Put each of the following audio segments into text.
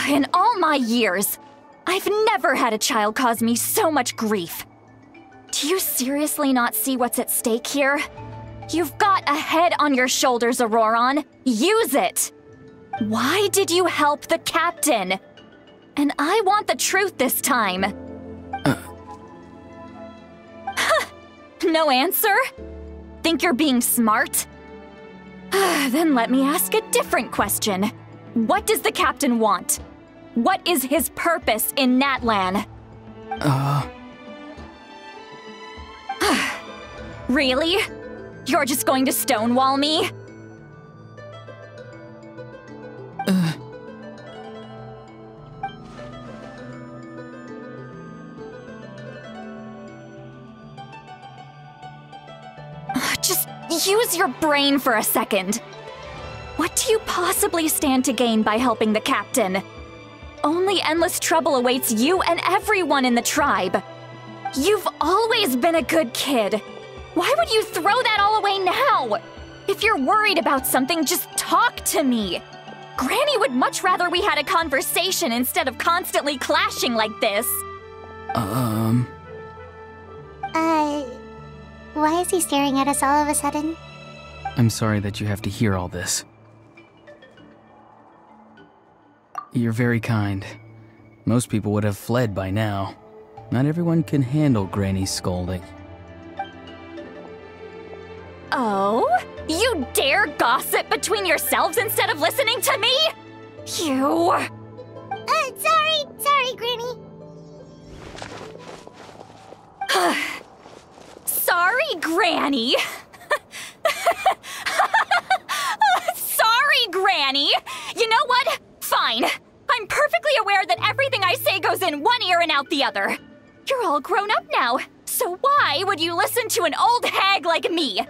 In all my years, I've never had a child cause me so much grief. Do you seriously not see what's at stake here? You've got a head on your shoulders, Auroron. Use it! Why did you help the captain? And I want the truth this time. No answer? Think you're being smart? Then let me ask a different question. What does the captain want? What is his purpose in Natlan? Really? You're just going to stonewall me? Just use your brain for a second. What do you possibly stand to gain by helping the captain? Only endless trouble awaits you and everyone in the tribe. You've always been a good kid. Why would you throw that all away now? If you're worried about something, just talk to me. Granny would much rather we had a conversation instead of constantly clashing like this. Why is he staring at us all of a sudden? I'm sorry that you have to hear all this. You're very kind. Most people would have fled by now. Not everyone can handle Granny's scolding. Oh? You dare gossip between yourselves instead of listening to me? You... Sorry, Granny. Sorry, Granny. Sorry, Granny. You know what? Fine. I'm perfectly aware that everything I say goes in one ear and out the other. You're all grown up now, so why would you listen to an old hag like me?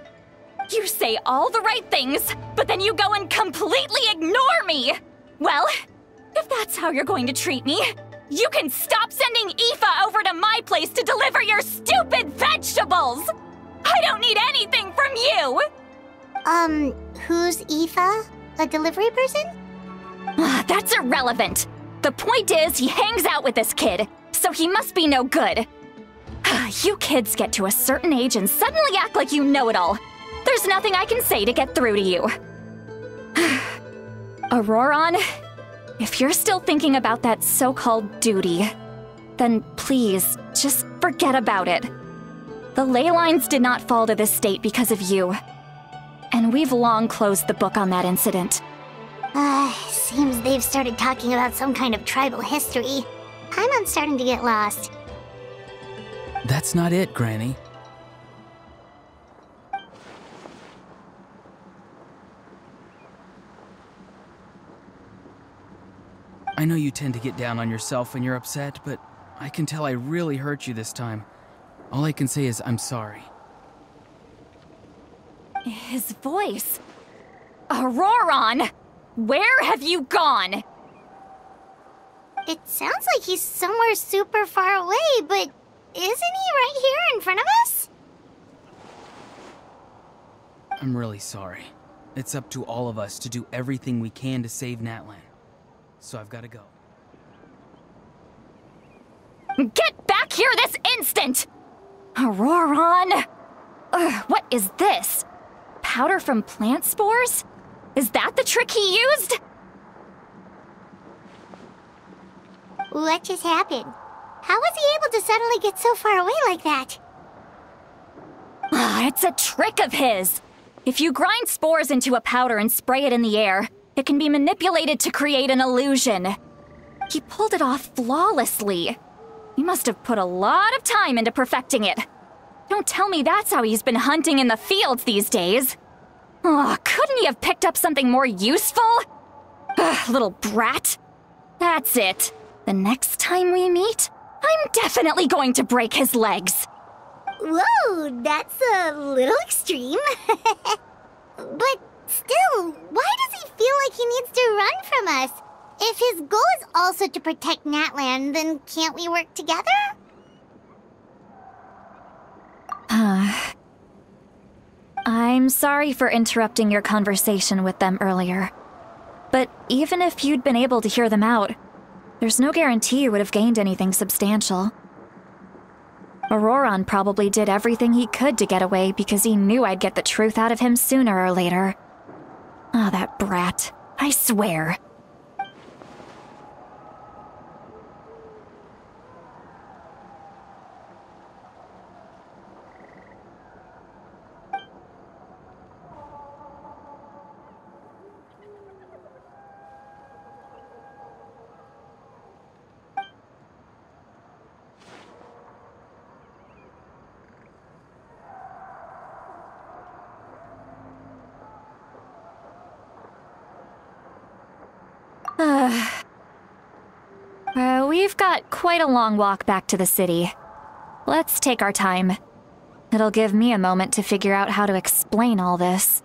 You say all the right things, but then you go and completely ignore me. Well, if that's how you're going to treat me, you can stop sending Aoife over to my place to deliver your stupid vegetables! I don't need anything from you! Who's Aoife? A delivery person? That's irrelevant. The point is, he hangs out with this kid, so he must be no good. You kids get to a certain age and suddenly act like you know it all. There's nothing I can say to get through to you. Auroron, if you're still thinking about that so-called duty, then please, just forget about it. The ley lines did not fall to this state because of you. And we've long closed the book on that incident. Seems they've started talking about some kind of tribal history. I'm starting to get lost. That's not it, Granny. I know you tend to get down on yourself when you're upset, but I can tell I really hurt you this time. All I can say is I'm sorry. His voice. Auroron! Where have you gone? It sounds like he's somewhere super far away, but isn't he right here in front of us? I'm really sorry. It's up to all of us to do everything we can to save Natlan. So I've got to go. Get back here this instant! Auroron! What is this? Powder from plant spores? Is that the trick he used? What just happened? How was he able to suddenly get so far away like that? It's a trick of his. If you grind spores into a powder and spray it in the air, it can be manipulated to create an illusion. He pulled it off flawlessly. He must have put a lot of time into perfecting it. Don't tell me that's how he's been hunting in the fields these days. Oh, couldn't he have picked up something more useful? Little brat. That's it. The next time we meet, I'm definitely going to break his legs. Whoa, that's a little extreme. But still, why does he feel like he needs to run from us? If his goal is also to protect Natlan, then can't we work together? I'm sorry for interrupting your conversation with them earlier. But even if you'd been able to hear them out, There's no guarantee you would have gained anything substantial. Auroron probably did everything he could to get away because he knew I'd get the truth out of him sooner or later. Ah, that brat. I swear. We've got quite a long walk back to the city. Let's take our time. It'll give me a moment to figure out how to explain all this.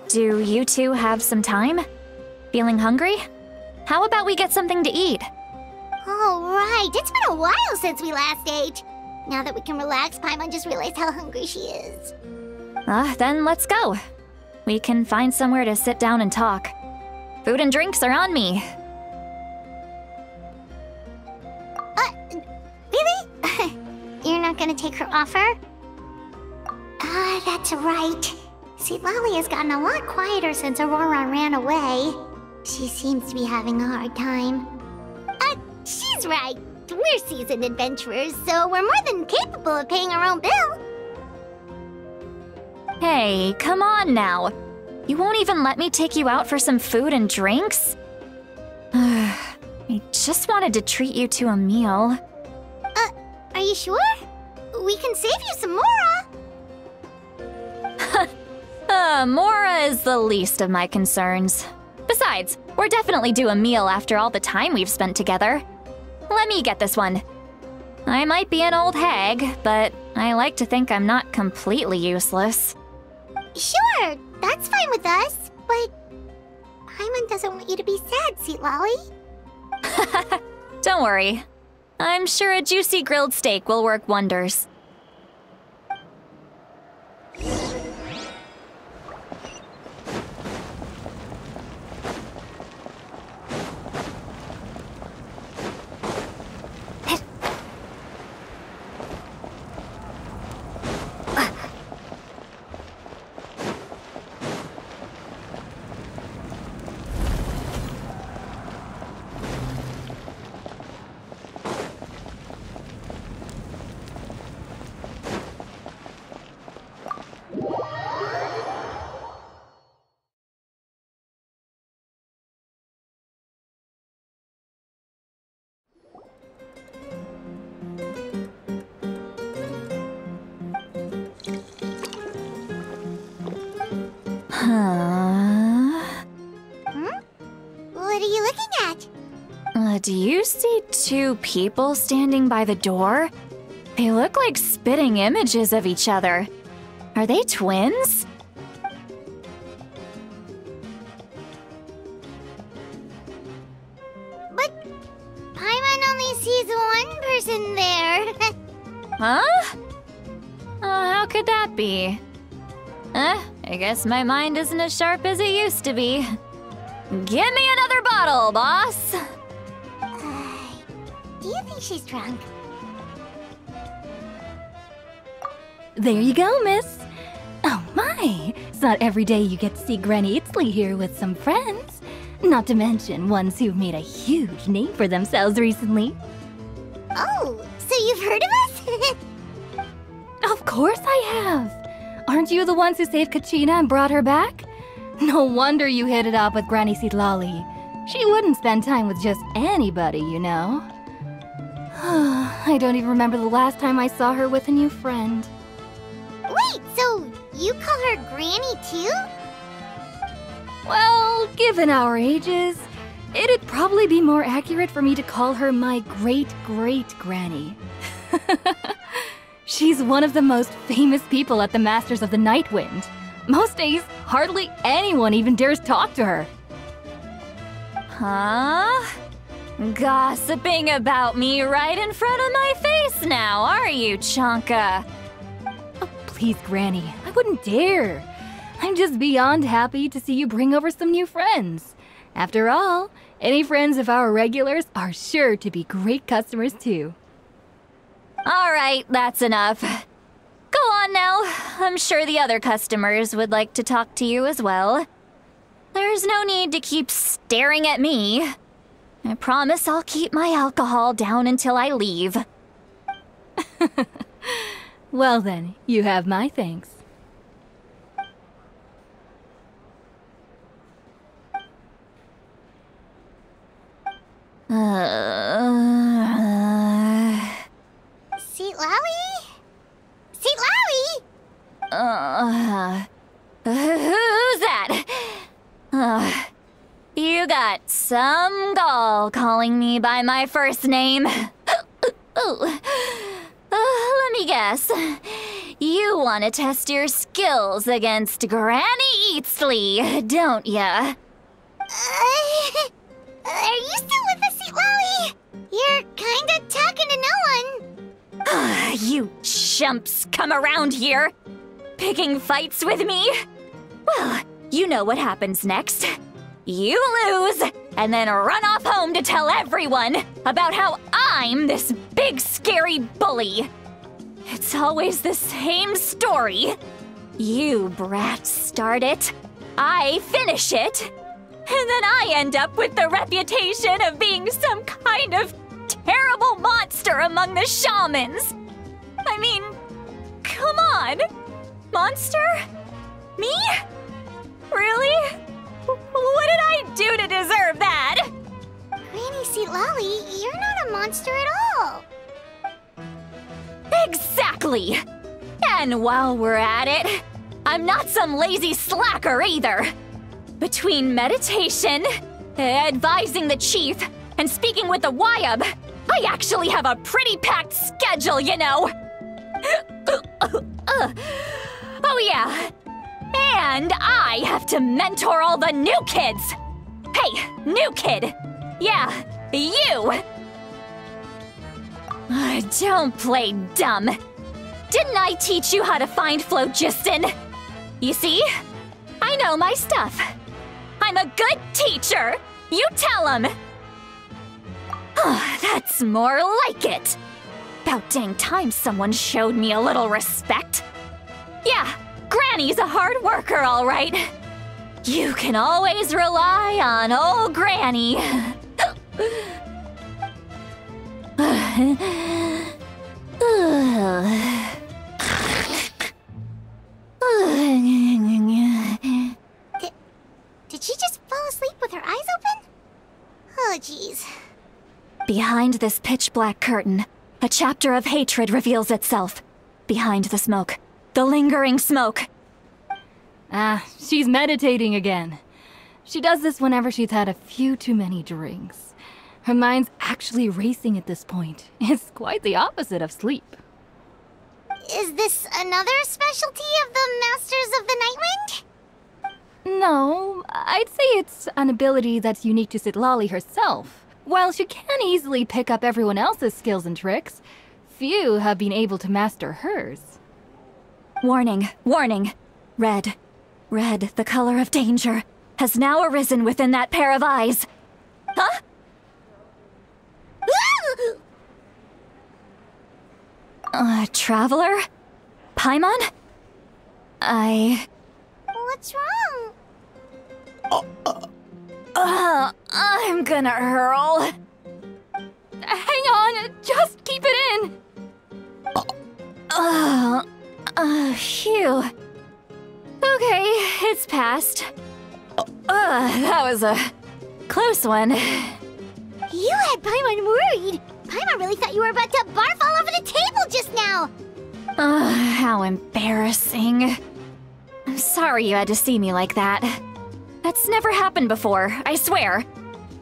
Do you two have some time? Feeling hungry? How about we get something to eat? Oh, right. It's been a while since we last ate. Now that we can relax, Paimon just realized how hungry she is. Then let's go. We can find somewhere to sit down and talk. Food and drinks are on me. Really? You're not gonna take her offer? That's right. See, Lolly has gotten a lot quieter since Aurora ran away. She seems to be having a hard time. She's right. We're seasoned adventurers, so we're more than capable of paying our own bill. Hey, come on now. You won't even let me take you out for some food and drinks? I just wanted to treat you to a meal. Are you sure? We can save you some more. Mora is the least of my concerns. Besides, we're definitely due a meal after all the time we've spent together. Let me get this one. I might be an old hag, but I like to think I'm not completely useless. Sure, that's fine with us, but Paimon doesn't want you to be sad, Sweet Lolly. Don't worry. I'm sure a juicy grilled steak will work wonders. What are you looking at? Do you see two people standing by the door? They look like spitting images of each other. Are they twins? But Paimon only sees one person there. Huh? How could that be? I guess my mind isn't as sharp as it used to be. Give me another bottle, boss! Do you think she's drunk? There you go, miss. Oh my, it's not every day you get to see Granny Itzley here with some friends. Not to mention ones who've made a huge name for themselves recently. Oh, so you've heard of us? Of course I have. Aren't you the ones who saved Kachina and brought her back? No wonder you hit it off with Granny Citlali. She wouldn't spend time with just anybody, you know. I don't even remember the last time I saw her with a new friend. Wait, so you call her Granny too? Well, given our ages, it'd probably be more accurate for me to call her my great-great-granny. She's one of the most famous people at the Masters of the Nightwind. Most days, hardly anyone even dares talk to her. Huh? Gossiping about me right in front of my face now, are you, Chonka? Oh, please, Granny, I wouldn't dare. I'm just beyond happy to see you bring over some new friends. After all, any friends of our regulars are sure to be great customers too. All right, that's enough. Go on now. I'm sure the other customers would like to talk to you as well. There's no need to keep staring at me. I promise I'll keep my alcohol down until I leave. Well then, you have my thanks. Citlali? Citlali? Who's that? You got some gall calling me by my first name. Let me guess. You want to test your skills against Granny Eatsley, don't ya? Are you still with us, Citlali? You're kinda talking to no one. You chumps come around here, picking fights with me? Well, you know what happens next. You lose, and then run off home to tell everyone about how I'm this big scary bully. It's always the same story. You brats start it, I finish it, and then I end up with the reputation of being some kind of terrible monster among the shamans. I mean, come on. Monster? Me? Really? What did I do to deserve that? Granny Citlali, you're not a monster at all. Exactly! And while we're at it, I'm not some lazy slacker either. Between meditation, advising the chief, and speaking with the Wyab, I actually have a pretty packed schedule, you know. Oh yeah. And I have to mentor all the new kids! Hey, new kid! Yeah, you! Don't play dumb. Didn't I teach you how to find phlogiston? You see? I know my stuff. I'm a good teacher! You tell him! That's more like it. About dang time someone showed me a little respect. Yeah, Granny's a hard worker, all right. You can always rely on old Granny. Did she just fall asleep with her eyes open? Oh, jeez. Behind this pitch-black curtain, a chapter of hatred reveals itself. Behind the smoke. The lingering smoke. She's meditating again. She does this whenever she's had a few too many drinks. Her mind's actually racing at this point. It's quite the opposite of sleep. Is this another specialty of the Masters of the Nightwind? No, I'd say it's an ability that's unique to Citlali herself. While she can easily pick up everyone else's skills and tricks, few have been able to master hers. Warning, warning. Red, the color of danger, has now arisen within that pair of eyes. Huh? Traveler? Paimon? What's wrong? I'm gonna hurl. Hang on, just keep it in! Phew. Okay, it's passed. That was a close one. You had Paimon worried. Paimon really thought you were about to barf all over the table just now. How embarrassing. I'm sorry you had to see me like that. That's never happened before, I swear.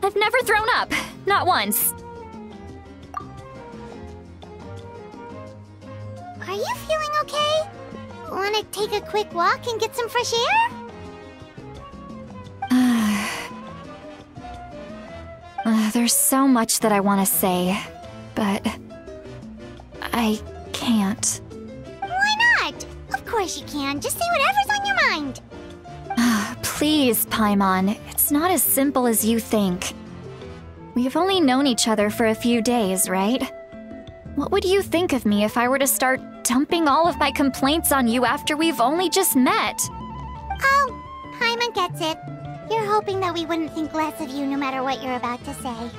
I've never thrown up, not once. Are you feeling okay? Wanna take a quick walk and get some fresh air? There's so much that I want to say, but I can't. Why not? Of course you can. Just say whatever's on your mind. Please, Paimon, it's not as simple as you think. We've only known each other for a few days, right? What would you think of me if I were to start dumping all of my complaints on you after we've only just met? Oh, Paimon gets it. You're hoping that we wouldn't think less of you no matter what you're about to say.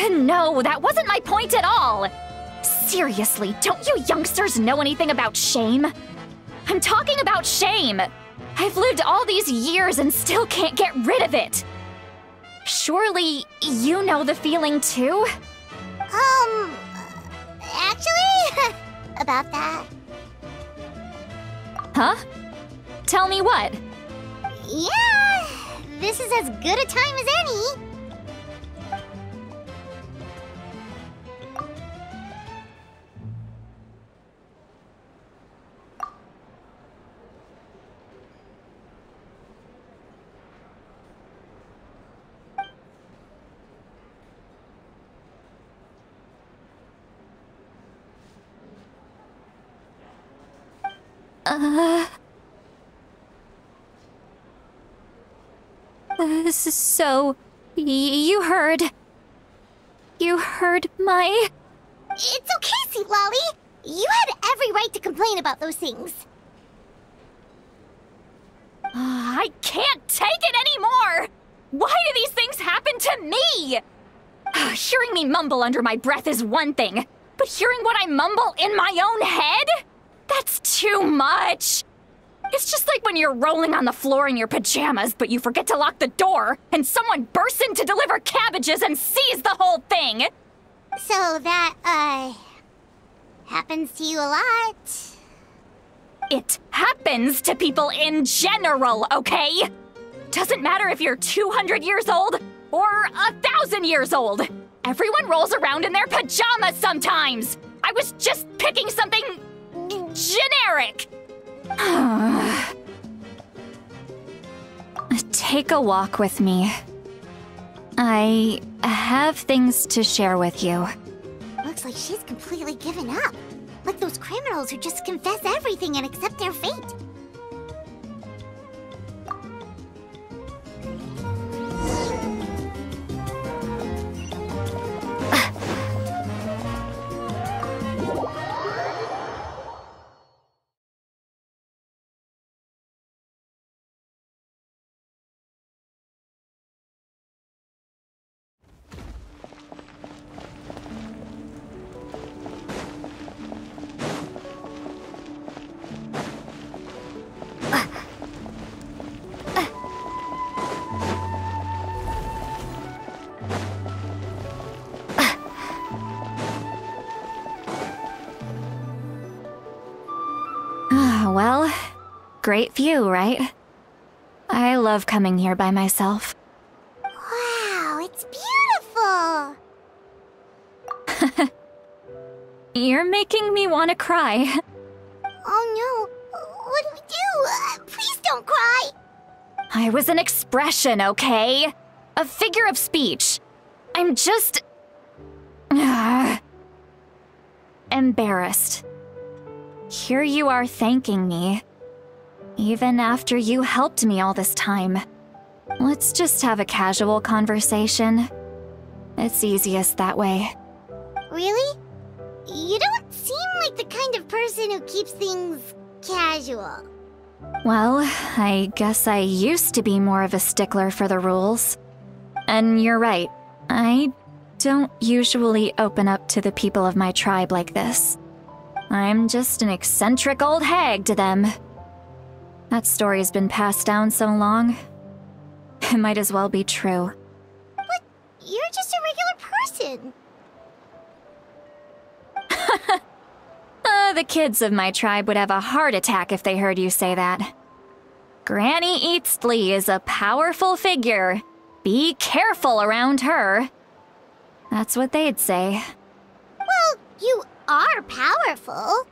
No, that wasn't my point at all! Seriously, don't you youngsters know anything about shame? I'm talking about shame! I've lived all these years and still can't get rid of it! Surely, you know the feeling too? Actually, about that. Huh? Tell me what? Yeah, this is as good a time as any. So, you heard my... It's okay, Sweet Lolly. You had every right to complain about those things. I can't take it anymore! Why do these things happen to me? Hearing me mumble under my breath is one thing, but hearing what I mumble in my own head? That's too much! It's just like when you're rolling on the floor in your pajamas, but you forget to lock the door, and someone bursts in to deliver cabbages and sees the whole thing! So that, happens to you a lot. It happens to people in general, okay? Doesn't matter if you're 200 years old or 1,000 years old. Everyone rolls around in their pajamas sometimes. I was just picking something generic. Take a walk with me. I have things to share with you. Looks like she's completely given up. Like those criminals who just confess everything and accept their fate. Well, great view, right? I love coming here by myself. Wow, it's beautiful! You're making me want to cry. Oh no, what do we do? Please don't cry! I was an expression, okay? A figure of speech. I'm just... embarrassed. Here you are thanking me. Even after you helped me all this time. Let's just have a casual conversation. It's easiest that way. Really? You don't seem like the kind of person who keeps things casual. Well, I guess I used to be more of a stickler for the rules. And you're right, I don't usually open up to the people of my tribe like this. I'm just an eccentric old hag to them. That story's been passed down so long. It might as well be true. But you're just a regular person. The kids of my tribe would have a heart attack if they heard you say that. Granny Eatsley is a powerful figure. Be careful around her. That's what they'd say. Well, you are powerful.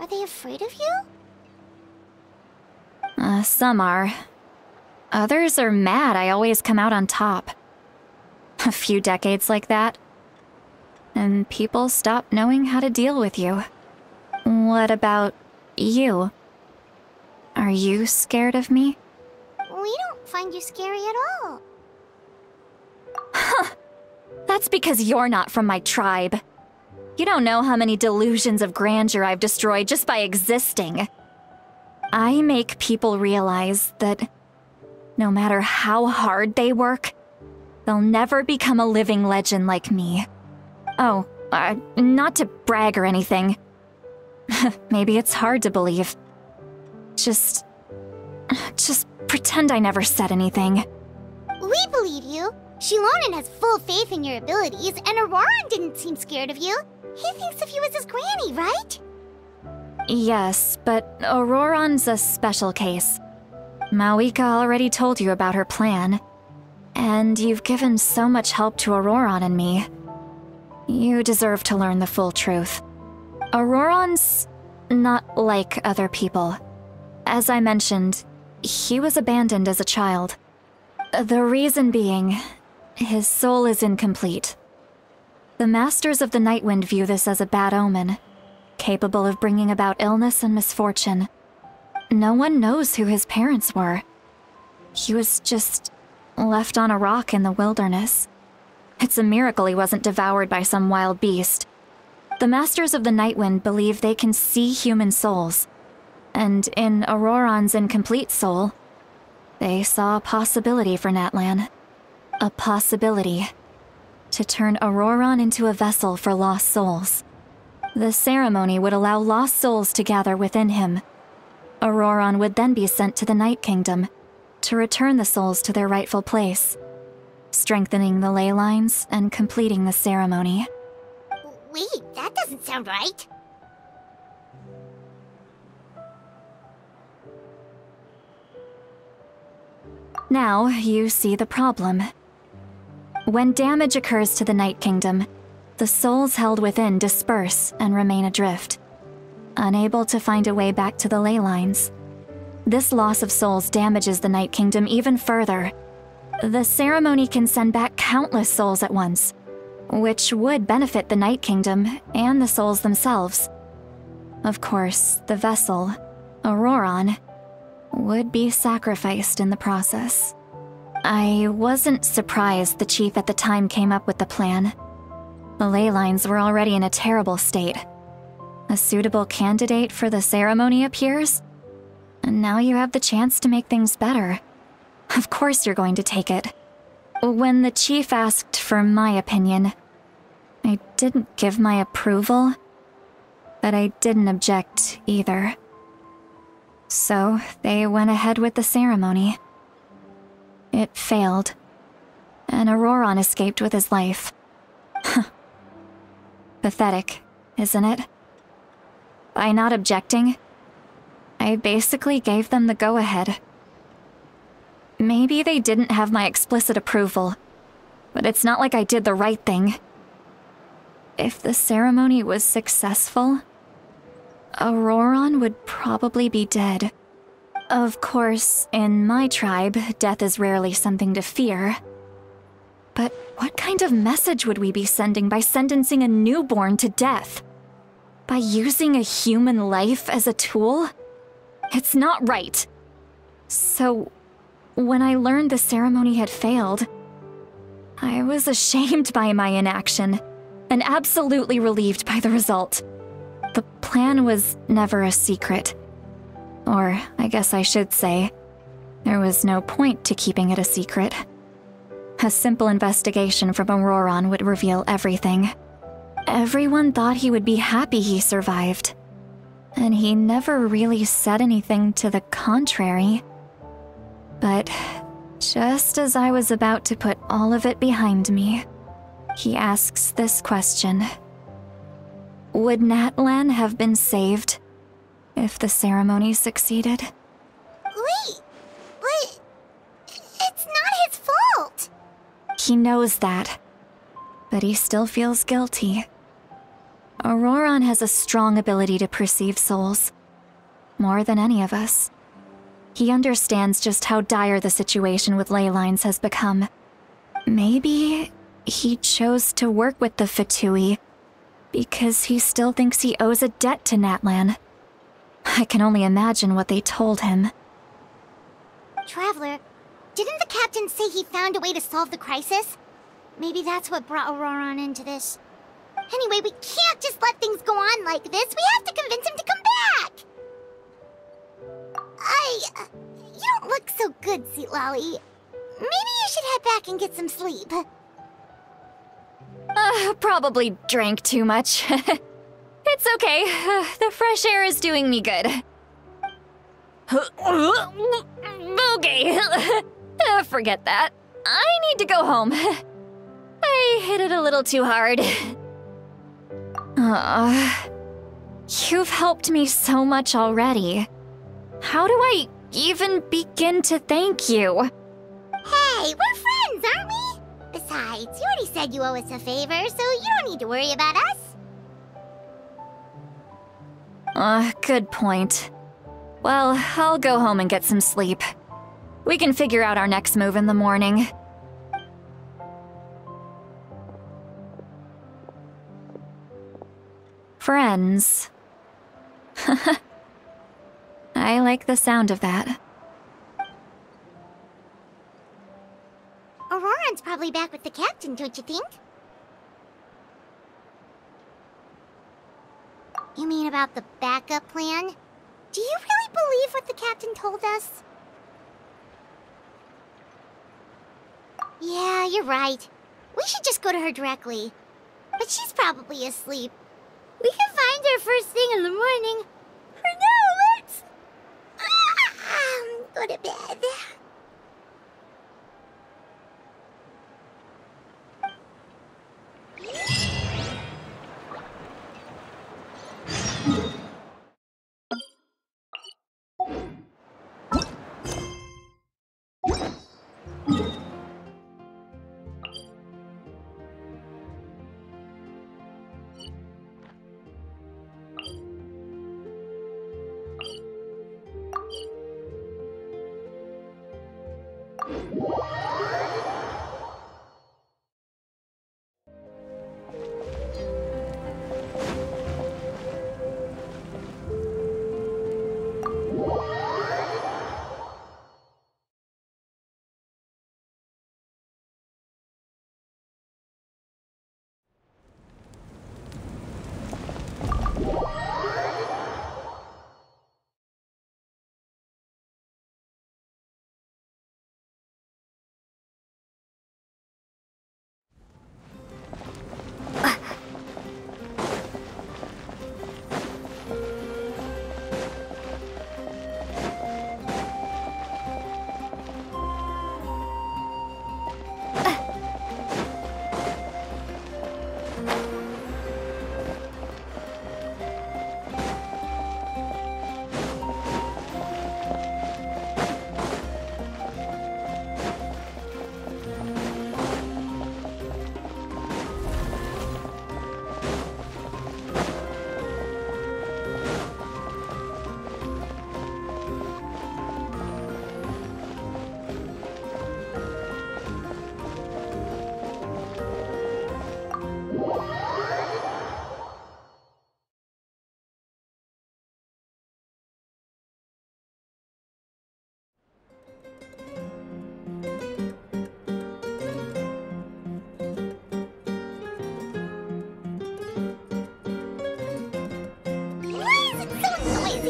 Are they afraid of you? Some are. Others are mad I always come out on top. A few decades like that, and people stop knowing how to deal with you. What about you? Are you scared of me? We don't find you scary at all. That's because you're not from my tribe. You don't know how many delusions of grandeur I've destroyed just by existing. I make people realize that no matter how hard they work, they'll never become a living legend like me. Oh, not to brag or anything. Maybe it's hard to believe. Just pretend I never said anything. We believe you. Shilonen has full faith in your abilities, and Auroran didn't seem scared of you. He thinks of you as his granny, right? Yes, but Auroran's a special case. Mawika already told you about her plan. And you've given so much help to Auroran and me. You deserve to learn the full truth. Auroran's not like other people. As I mentioned, he was abandoned as a child. The reason being, his soul is incomplete. The Masters of the Nightwind view this as a bad omen, capable of bringing about illness and misfortune. No one knows who his parents were. He was just left on a rock in the wilderness. It's a miracle he wasn't devoured by some wild beast. The Masters of the Nightwind believe they can see human souls, and in Auroran's incomplete soul, they saw a possibility for Natlan. A possibility to turn Auroran into a vessel for lost souls. The ceremony would allow lost souls to gather within him. Auroran would then be sent to the Night Kingdom to return the souls to their rightful place, strengthening the ley lines and completing the ceremony. Wait, that doesn't sound right. Now you see the problem. When damage occurs to the Night Kingdom, the souls held within disperse and remain adrift, unable to find a way back to the ley lines. This loss of souls damages the Night Kingdom even further. The ceremony can send back countless souls at once, which would benefit the Night Kingdom and the souls themselves. Of course, the vessel, Auroran, would be sacrificed in the process. I wasn't surprised the chief at the time came up with the plan. The ley lines were already in a terrible state. A suitable candidate for the ceremony appears, and now you have the chance to make things better. Of course you're going to take it. When the chief asked for my opinion, I didn't give my approval, but I didn't object either. So they went ahead with the ceremony. It failed, and Auroran escaped with his life. Pathetic, isn't it? By not objecting, I basically gave them the go-ahead. Maybe they didn't have my explicit approval, but it's not like I did the right thing. If the ceremony was successful, Auroran would probably be dead. Of course, in my tribe, death is rarely something to fear. But what kind of message would we be sending by sentencing a newborn to death? By using a human life as a tool? It's not right. So, when I learned the ceremony had failed, I was ashamed by my inaction, and absolutely relieved by the result. The plan was never a secret. Or, I guess I should say, there was no point to keeping it a secret. A simple investigation from Auroran would reveal everything. Everyone thought he would be happy he survived, and he never really said anything to the contrary. But Just as I was about to put all of it behind me, he asks this question. Would Natlan have been saved if the ceremony succeeded? Wait, but it's not his fault. He knows that, but he still feels guilty. Auroron has a strong ability to perceive souls, more than any of us. He understands just how dire the situation with ley lines has become. Maybe he chose to work with the Fatui because he still thinks he owes a debt to Natlan. I can only imagine what they told him. Traveler, didn't the captain say he found a way to solve the crisis? Maybe that's what brought Auroron into this. Anyway, we can't just let things go on like this. We have to convince him to come back! You don't look so good, Sweet Lolly. Maybe you should head back and get some sleep. Probably drank too much. It's okay. The fresh air is doing me good. Okay. Forget that. I need to go home. I hit it a little too hard. You've helped me so much already. How do I even begin to thank you? Hey, we're friends, aren't we? Besides, you already said you owe us a favor, so you don't need to worry about us. Good point. Well, I'll go home and get some sleep. We can figure out our next move in the morning. Friends. I like the sound of that. Auroron's probably back with the captain, don't you think? You mean about the backup plan? Do you really believe what the captain told us? Yeah, you're right. We should just go to her directly. But she's probably asleep. We can find her first thing in the morning. For now, let's... go to bed.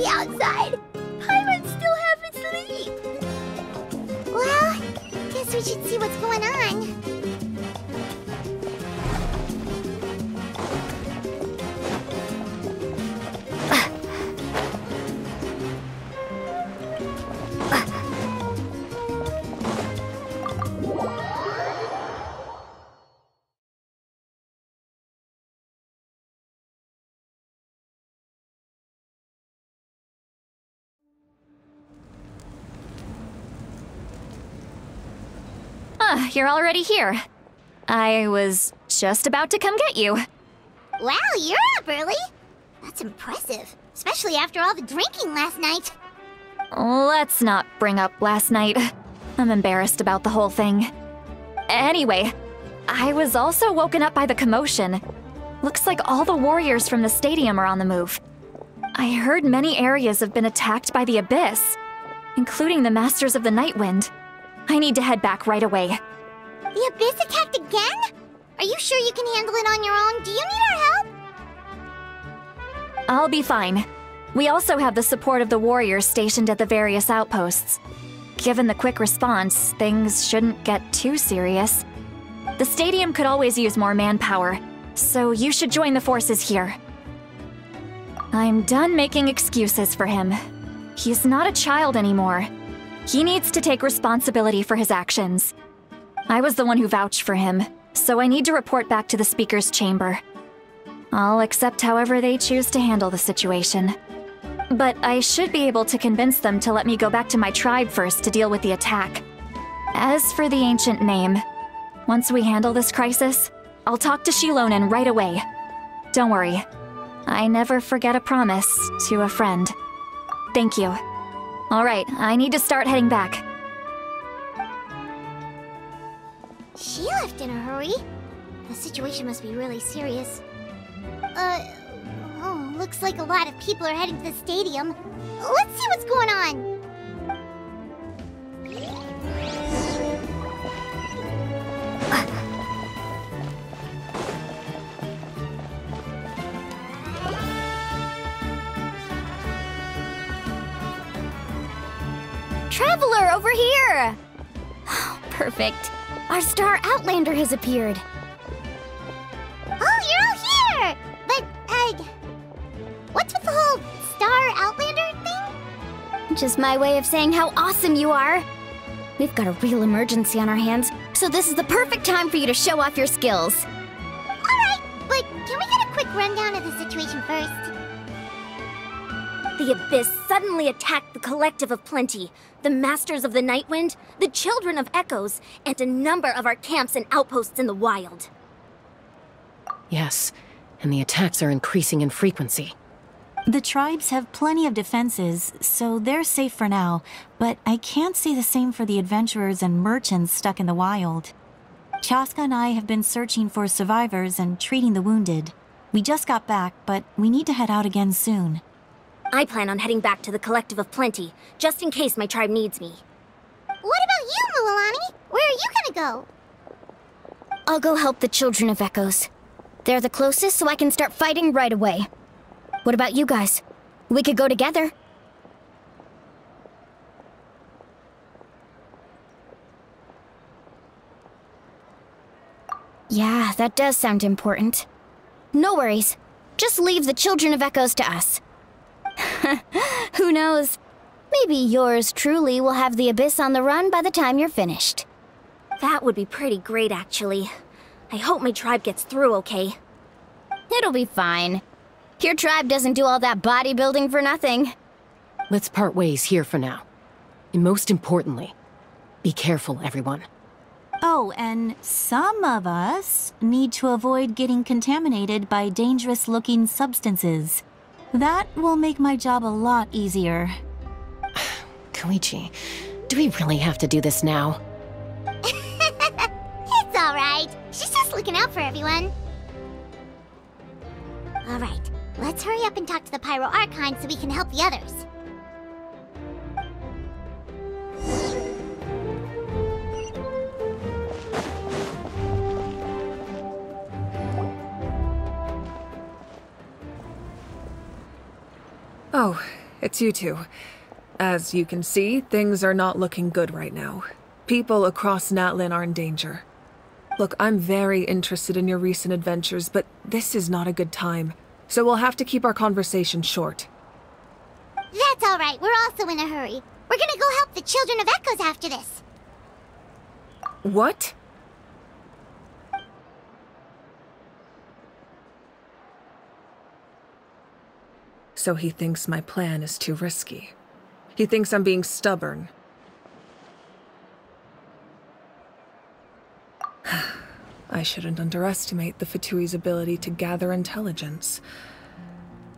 Outside. Pirates still haven't sleep. Well, guess we should see what's going on. Ah, you're already here. I was just about to come get you. Wow, you're up early. That's impressive, especially after all the drinking last night. Let's not bring up last night. I'm embarrassed about the whole thing. Anyway, I was also woken up by the commotion. Looks like all the warriors from the stadium are on the move. I heard many areas have been attacked by the Abyss, including the Masters of the Nightwind. I need to head back right away. The Abyss attacked again? Are you sure you can handle it on your own? Do you need our help? I'll be fine. We also have the support of the warriors stationed at the various outposts. Given the quick response, things shouldn't get too serious. The stadium could always use more manpower, so you should join the forces here. I'm done making excuses for him. He's not a child anymore. He needs to take responsibility for his actions. I was the one who vouched for him, so I need to report back to the Speaker's chamber. I'll accept however they choose to handle the situation. But I should be able to convince them to let me go back to my tribe first to deal with the attack. As for the ancient name, once we handle this crisis, I'll talk to Shilonen right away. Don't worry. I never forget a promise to a friend. Thank you. Alright, I need to start heading back. She left in a hurry. The situation must be really serious. Oh, looks like a lot of people are heading to the stadium. Let's see what's going on. Traveler, over here! Perfect. Our Star Outlander has appeared. Oh, you're all here! But, what's with the whole Star Outlander thing? Just my way of saying how awesome you are. We've got a real emergency on our hands, so this is the perfect time for you to show off your skills. Alright, but can we get a quick rundown of the situation first? The Abyss suddenly attacked the Collective of Plenty, the Masters of the Nightwind, the Children of Echoes, and a number of our camps and outposts in the wild. Yes, and the attacks are increasing in frequency. The tribes have plenty of defenses, so they're safe for now, but I can't say the same for the adventurers and merchants stuck in the wild. Chaska and I have been searching for survivors and treating the wounded. We just got back, but we need to head out again soon. I plan on heading back to the Collective of Plenty, just in case my tribe needs me. What about you, Mualani? Where are you gonna go? I'll go help the Children of Echoes. They're the closest, so I can start fighting right away. What about you guys? We could go together. Yeah, that does sound important. No worries. Just leave the Children of Echoes to us. Who knows? Maybe yours truly will have the Abyss on the run by the time you're finished. That would be pretty great, actually. I hope my tribe gets through okay. It'll be fine. Your tribe doesn't do all that bodybuilding for nothing. Let's part ways here for now. And most importantly, be careful, everyone. Oh, and some of us need to avoid getting contaminated by dangerous-looking substances. That will make my job a lot easier. Koichi, do we really have to do this now? It's alright. She's just looking out for everyone. Alright, let's hurry up and talk to the Pyro Archon so we can help the others. Oh, it's you two. As you can see, things are not looking good right now. People across Natlan are in danger. Look, I'm very interested in your recent adventures, but this is not a good time. So we'll have to keep our conversation short. That's alright, we're also in a hurry. We're gonna go help the Children of Echoes after this. What? So he thinks my plan is too risky. He thinks I'm being stubborn. I shouldn't underestimate the Fatui's ability to gather intelligence.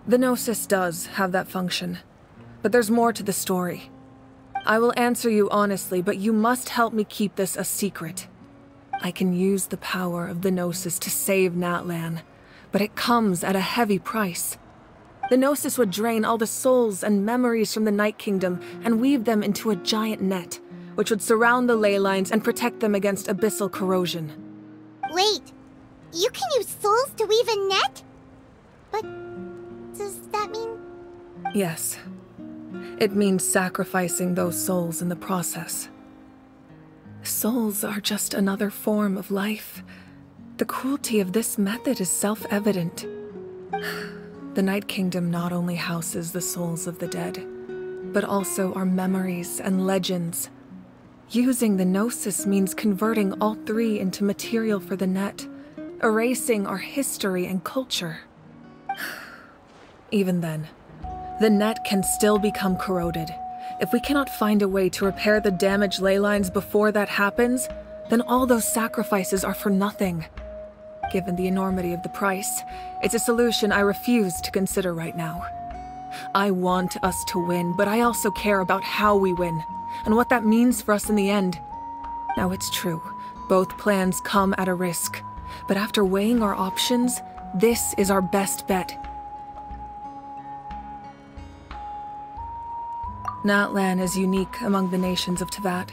The Gnosis does have that function, but there's more to the story. I will answer you honestly, but you must help me keep this a secret. I can use the power of the Gnosis to save Natlan, but it comes at a heavy price. The Gnosis would drain all the souls and memories from the Night Kingdom and weave them into a giant net, which would surround the ley lines and protect them against abyssal corrosion. Wait, you can use souls to weave a net? But does that mean... Yes. It means sacrificing those souls in the process. Souls are just another form of life. The cruelty of this method is self-evident. The Night Kingdom not only houses the souls of the dead, but also our memories and legends. Using the Gnosis means converting all three into material for the net, erasing our history and culture. Even then, the net can still become corroded. If we cannot find a way to repair the damaged ley lines before that happens, then all those sacrifices are for nothing. Given the enormity of the price, it's a solution I refuse to consider right now. I want us to win, but I also care about how we win, and what that means for us in the end. Now it's true, both plans come at a risk, but after weighing our options, this is our best bet. Natlan is unique among the nations of Teyvat.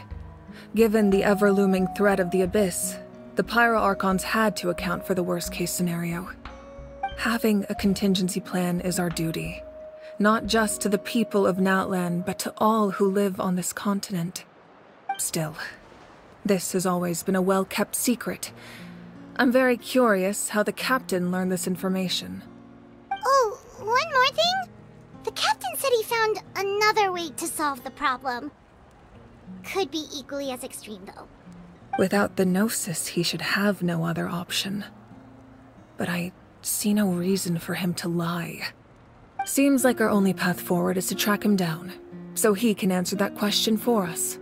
Given the ever-looming threat of the Abyss, the Pyro-Archons had to account for the worst-case scenario. Having a contingency plan is our duty, not just to the people of Natlan, but to all who live on this continent. Still, this has always been a well-kept secret. I'm very curious how the captain learned this information. Oh, one more thing? The captain said he found another way to solve the problem. Could be equally as extreme, though. Without the Gnosis, he should have no other option. But I see no reason for him to lie. Seems like our only path forward is to track him down, so he can answer that question for us.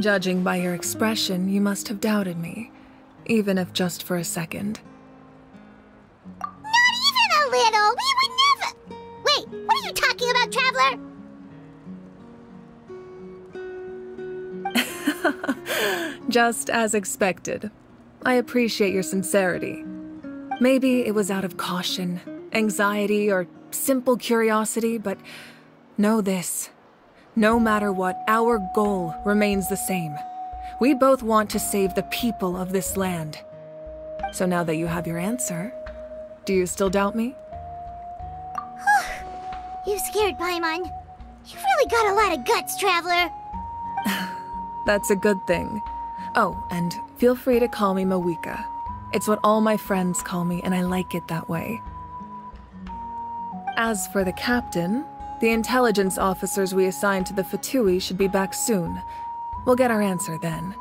Judging by your expression, you must have doubted me, even if just for a second. Not even a little! We would never... Wait, what are you talking about, Traveler? Just as expected. I appreciate your sincerity. Maybe it was out of caution, anxiety, or simple curiosity, but know this. No matter what, our goal remains the same. We both want to save the people of this land. So now that you have your answer, do you still doubt me? You scared Paimon. You've really got a lot of guts, Traveler. That's a good thing. Oh, and feel free to call me Mawika. It's what all my friends call me, and I like it that way. As for the captain, the intelligence officers we assigned to the Fatui should be back soon. We'll get our answer then.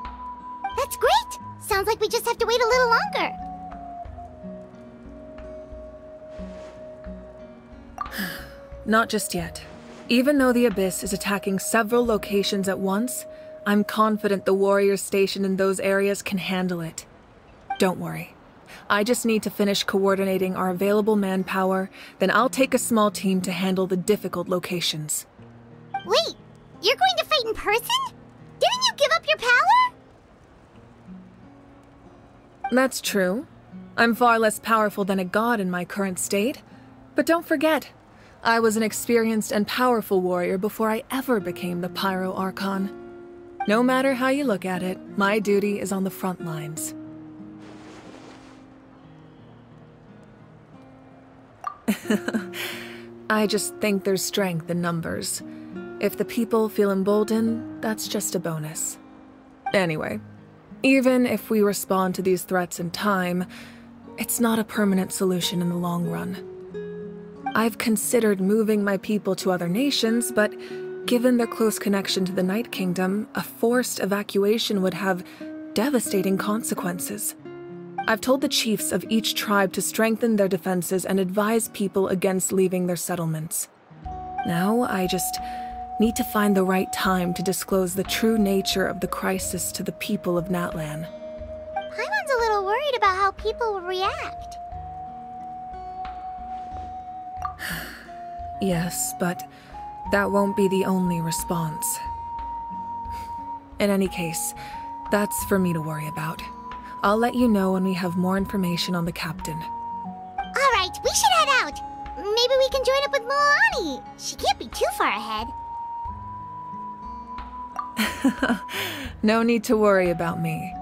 That's great! Sounds like we just have to wait a little longer. Not just yet. Even though the Abyss is attacking several locations at once, I'm confident the warriors stationed in those areas can handle it. Don't worry. I just need to finish coordinating our available manpower, then I'll take a small team to handle the difficult locations. Wait, you're going to fight in person? Didn't you give up your power? That's true. I'm far less powerful than a god in my current state. But don't forget, I was an experienced and powerful warrior before I ever became the Pyro Archon. No matter how you look at it, my duty is on the front lines. I just think there's strength in numbers. If the people feel emboldened, that's just a bonus. Anyway, even if we respond to these threats in time, it's not a permanent solution in the long run. I've considered moving my people to other nations, but given their close connection to the Night Kingdom, a forced evacuation would have devastating consequences. I've told the chiefs of each tribe to strengthen their defenses and advise people against leaving their settlements. Now, I just need to find the right time to disclose the true nature of the crisis to the people of Natlan. Paimon's a little worried about how people will react. Yes, but that won't be the only response. In any case, that's for me to worry about. I'll let you know when we have more information on the captain. Alright, we should head out. Maybe we can join up with Milani. She can't be too far ahead. No need to worry about me.